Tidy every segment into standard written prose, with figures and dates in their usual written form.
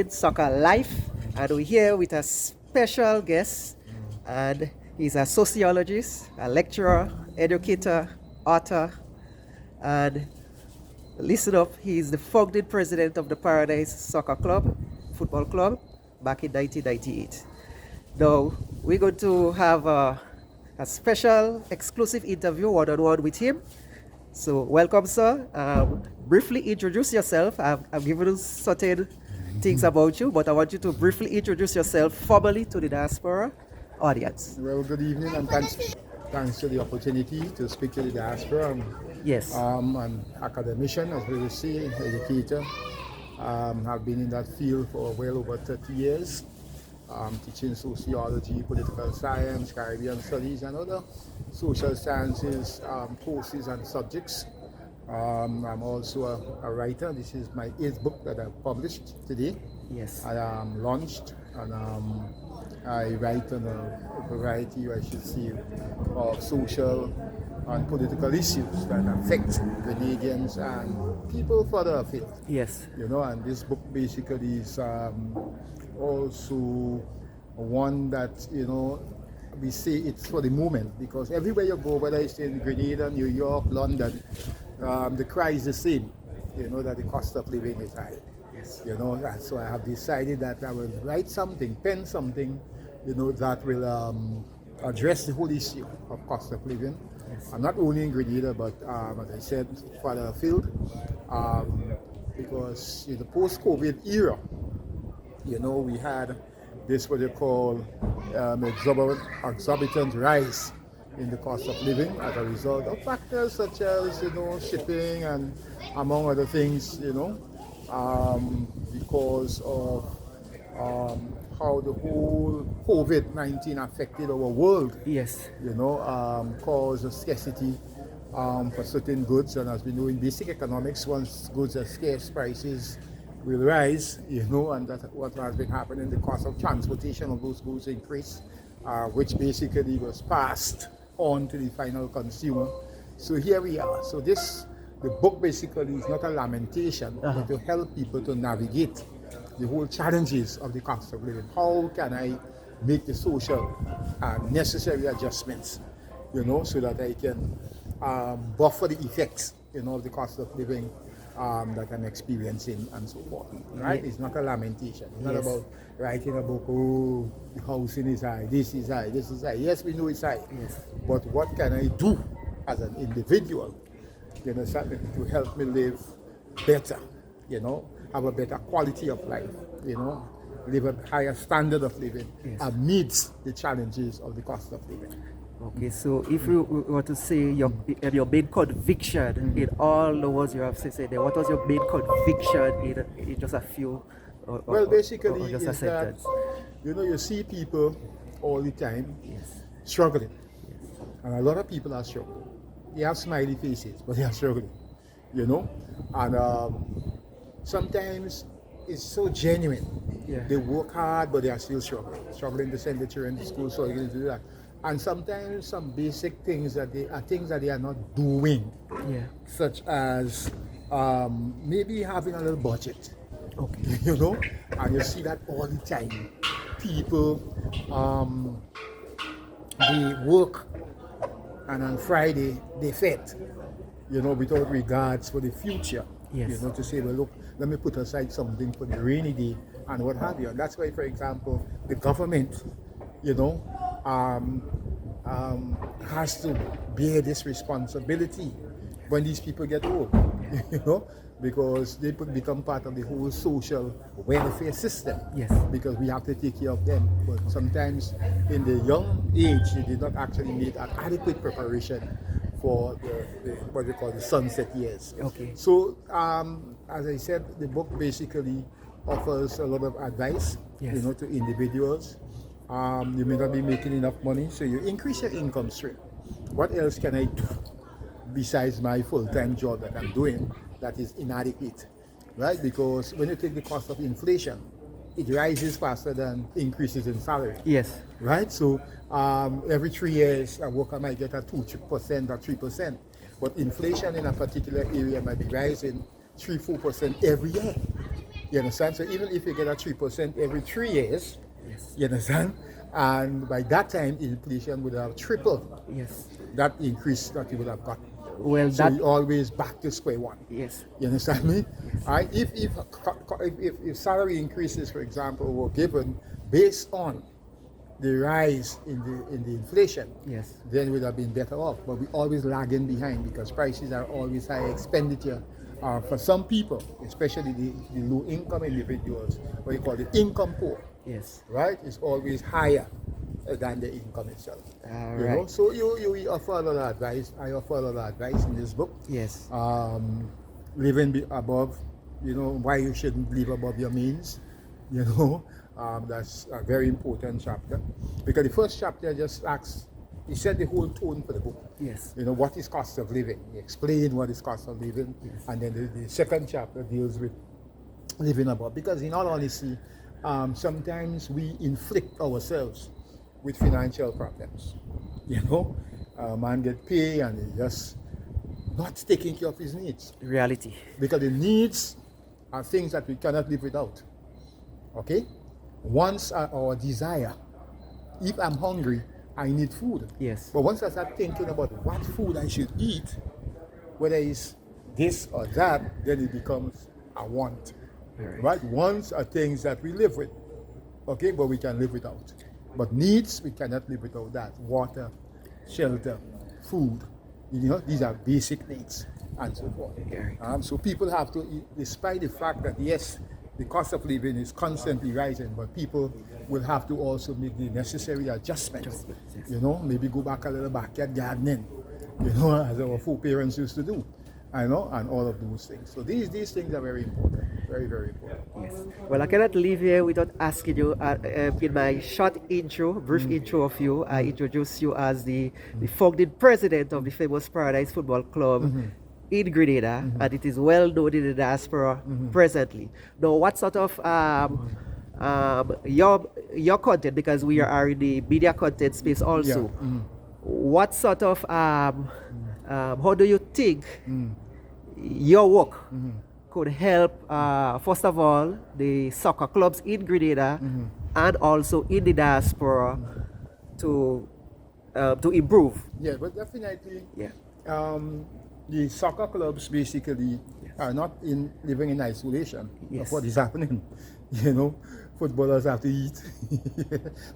Soccer Life, and we're here with a special guest, and he's a sociologist, a lecturer, educator, author, and listen up, he's the founding president of the Paradise Soccer Club, Football Club, back in 1998. Now, we're going to have a special exclusive interview one-on-one with him. So, welcome, sir. Briefly introduce yourself. I've given you certain things about you, but I want you to briefly introduce yourself formally to the diaspora audience. Well, good evening, and thanks for the opportunity to speak to the diaspora. Yes. I'm an academician, as we will say, educator. Have been in that field for well over 30 years, teaching sociology, political science, Caribbean studies, and other social sciences courses and subjects. I'm also a writer. This is my 8th book that I've published today. Yes. I launched, and I write on a variety, I should say, of social and political issues that affect Grenadians and people further afield. Yes. And this book basically is also one that, we say it's for the moment, because everywhere you go, whether it's in Grenada, New York, London, the cry is the same, that the cost of living is high. Yes. And so I have decided that I will write something, pen something, that will address the whole issue of cost of living. Yes. And not only in Grenada, but as I said, further afield, because in the post-COVID era, we had this what they call exorbitant rise in the cost of living as a result of factors such as shipping and among other things, because of how the whole COVID-19 affected our world. Yes. Caused a scarcity for certain goods, and as we know in basic economics, once goods are scarce, prices will rise, and that's what has been happening. The cost of transportation of those goods increased, which basically was passed on to the final consumer. So here we are. So the book basically is not a lamentation, but to help people to navigate the whole challenges of the cost of living. How can I make the social necessary adjustments, so that I can buffer the effects, of the cost of living that I'm experiencing and so forth. Right? It's not a lamentation. It's not about writing a book, the housing is high, this is high, this is high. Yes, we know it's high. Yes. But what can I do as an individual, to help me live better, have a better quality of life, live a higher standard of living amidst the challenges of the cost of living. Okay, so if you were to say your main conviction in all the words you have said there, what was your main conviction in just a few, basically, or just a is sentence? that, you see people all the time Yes. struggling. Yes. And a lot of people are struggling. They have smiley faces, but they are struggling, and sometimes it's so genuine. Yeah. They work hard, but they are still struggling to send the children to school, so they can do that. And sometimes some basic things that they are not doing, such as maybe having a little budget. Okay. And you see that all the time. People, they work, and on Friday they fete, without regards for the future. Yes. To say, well, look, let me put aside something for the rainy day and what have you. And that's why, for example, the government, has to bear this responsibility when these people get old, because they become part of the whole social welfare system. Yes. Because we have to take care of them. But sometimes in the young age, they did not actually make an adequate preparation for the what we call the sunset years. Okay. So, as I said, the book basically offers a lot of advice, to individuals. You may not be making enough money, so you increase your income stream. What else can I do besides my full-time job that I'm doing that is inadequate, right? Because when you take the cost of inflation, it rises faster than increases in salary. Yes. Right? So every 3 years, a worker might get a 2% or 3%, but inflation in a particular area might be rising 3-4% every year. You understand? So even if you get a 3% every 3 years, Yes. you understand? And by that time, inflation would have tripled Yes. that increase that you would have got. Well, So that you always back to square one. yes. You understand me? Yes. All right? If salary increases, for example, were given based on the rise in the inflation, Yes. then we'd have been better off. But we always lagging behind because prices are always high. Expenditure for some people, especially the low income individuals, what you call the income poor, Yes. right? Is always higher than the income itself. All You right. know, so you offer a lot of advice. I offer a lot of advice in this book. Yes. Living above, why you shouldn't live above your means. That's a very important chapter because the first chapter just asks, he set the whole tone for the book. Yes. What is cost of living? He explained what is cost of living, Yes. and then the second chapter deals with living above. Because in all honesty, sometimes we inflict ourselves with financial problems. Man get pay and he just not taking care of his needs. Reality. Because the needs are things that we cannot live without. Okay? Wants are our desire. If I'm hungry, I need food. Yes. But once I start thinking about what food I should eat, whether it's this or that, then it becomes a want. Right? Wants are things that we live with. Okay? But we can live without. But needs, we cannot live without that. Water, shelter, food. These are basic needs and so forth. So people have to, despite the fact that yes, the cost of living is constantly rising, but people will have to also make the necessary adjustments. Yes. Maybe go back a little backyard gardening, as our foreparents used to do, and all of those things. So these things are very important, very, very important. Yes. Well, I cannot leave here without asking you, in my short intro, brief intro of you, I introduce you as the founding president of the famous Paradise Football Club in Grenada, and it is well known in the diaspora presently. Now, what sort of your content, because we are in the media content space also, what sort of, how do you think your work could help, first of all, the soccer clubs in Grenada and also in the diaspora to improve? Yeah, but definitely, Yeah. the soccer clubs basically are not living in isolation Yes. of what is happening. Footballers have to eat,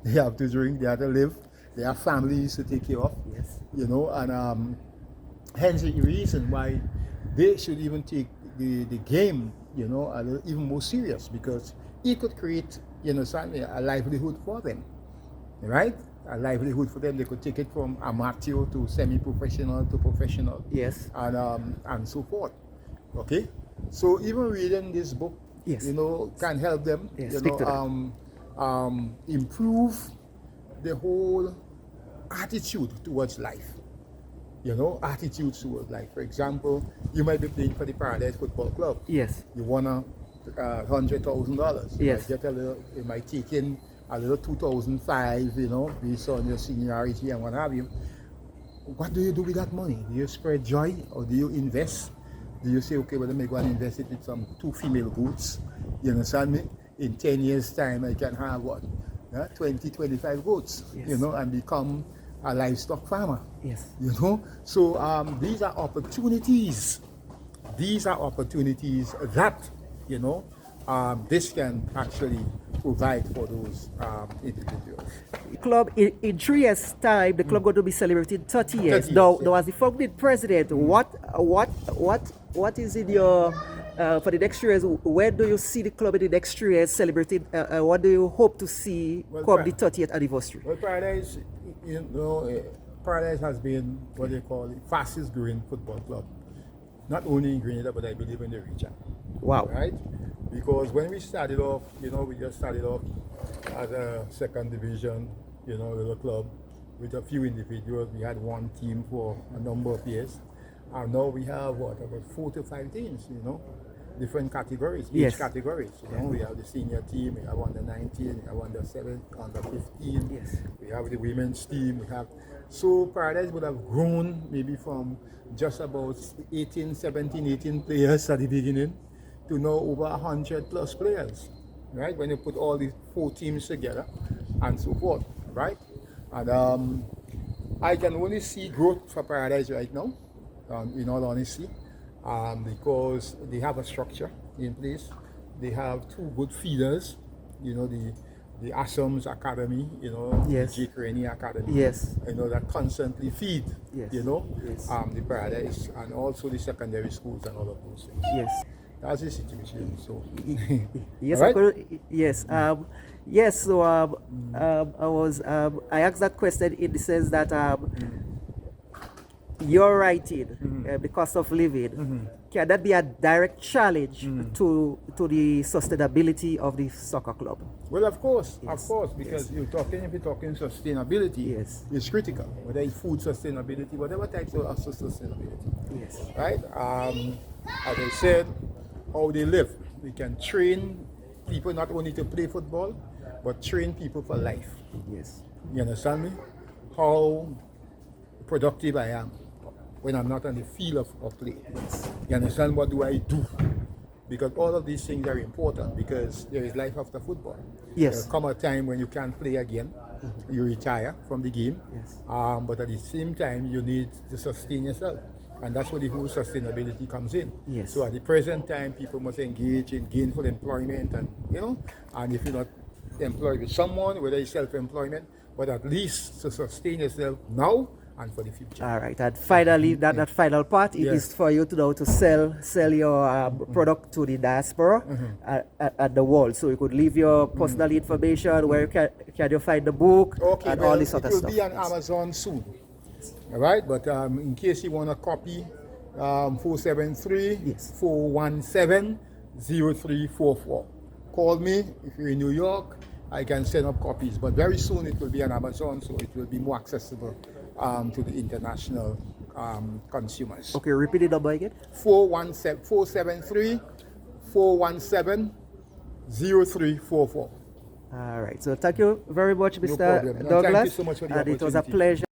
they have to drink, they have to live, they have families to take care of. Yes. And hence the reason why they should even take the game, a little even more serious, because it could create, certainly a livelihood for them, right? A livelihood for them. They could take it from amateur to semi-professional to professional. Yes. And so forth. Okay? So even reading this book, Yes. can help them, Yes, speak to improve the whole attitude towards life. Attitude towards life. For example, you might be playing for the Paradise Football Club. Yes. You won $100,000. Yes. You might take in a little 2005, based on your seniority and what have you. What do you do with that money? Do you spread joy or do you invest? Do you say, okay, well, let me go and invest it in some 2 female goats? You understand me? In 10 years' time, I can have what? 20, 25 goats, Yes. And become a livestock farmer. Yes. So these are opportunities. These are opportunities that, this can actually provide for those individuals. Club in 3 years' time, the club going to be celebrating 30 years. 30 Now, years, yeah. now, as the founding president, what is in your for the next 3 years? Where do you see the club in the next 3 years celebrating? What do you hope to see come the 30th anniversary? Well, Paradise, Paradise has been what they call the fastest growing football club, not only in Grenada, but I believe in the region. Wow. Right? Because when we started off, we just started off as a second division, little club with a few individuals. We had one team for a number of years. And now we have about 4 to 5 teams, different categories, Yes. age categories. We have the senior team, we have under 19, we have under 7, under 15. Yes. We have the women's team. So Paradise would have grown maybe from just about 18 players at the beginning, to now over 100 plus players, right? When you put all these 4 teams together and so forth, right? And I can only see growth for Paradise right now, in all honesty, because they have a structure in place. They have 2 good feeders, the Assams Academy, Yes. the J. Craney Academy, Yes. that constantly feed, Yes. Yes. the Paradise, and also the secondary schools and all of those things. Yes. That's the situation. So, Yes, all right? yes, yes. So I asked that question in the sense that you're writing the cost of living. Can that be a direct challenge to the sustainability of the soccer club? Well, of course, Yes. because if you're talking sustainability, Yes. it's critical. Whether it's food sustainability, whatever types of sustainability, Yes. right? As I said, how they live. We can train people not only to play football, but train people for life. Yes. You understand me? How productive I am when I'm not on the field of play. You understand, what do I do? Because all of these things are important, because there is life after football. Yes. There'll come a time when you can't play again. You retire from the game. Yes. But at the same time, you need to sustain yourself. And that's where the whole sustainability comes in. Yes. So at the present time, people must engage in gainful employment, and and if you're not employed with someone, whether it's self-employment, but at least to sustain yourself now and for the future. All right. And finally, that final part, it Yes. is for you to know to sell your product to the diaspora at the world. So you could leave your personal information, where can you find the book, Okay, and well, all this sort of it will stuff. be on Amazon soon. All right, but in case you want a copy, 473 Yes. 417 0344. Call me if you're in New York. I can send up copies, but very soon it will be on Amazon, so it will be more accessible to the international consumers. Okay, repeat the number again. 473 417 0344. All right. So thank you very much, Mr. problem. No, Douglas. thank you so much for the And it was a opportunity. pleasure.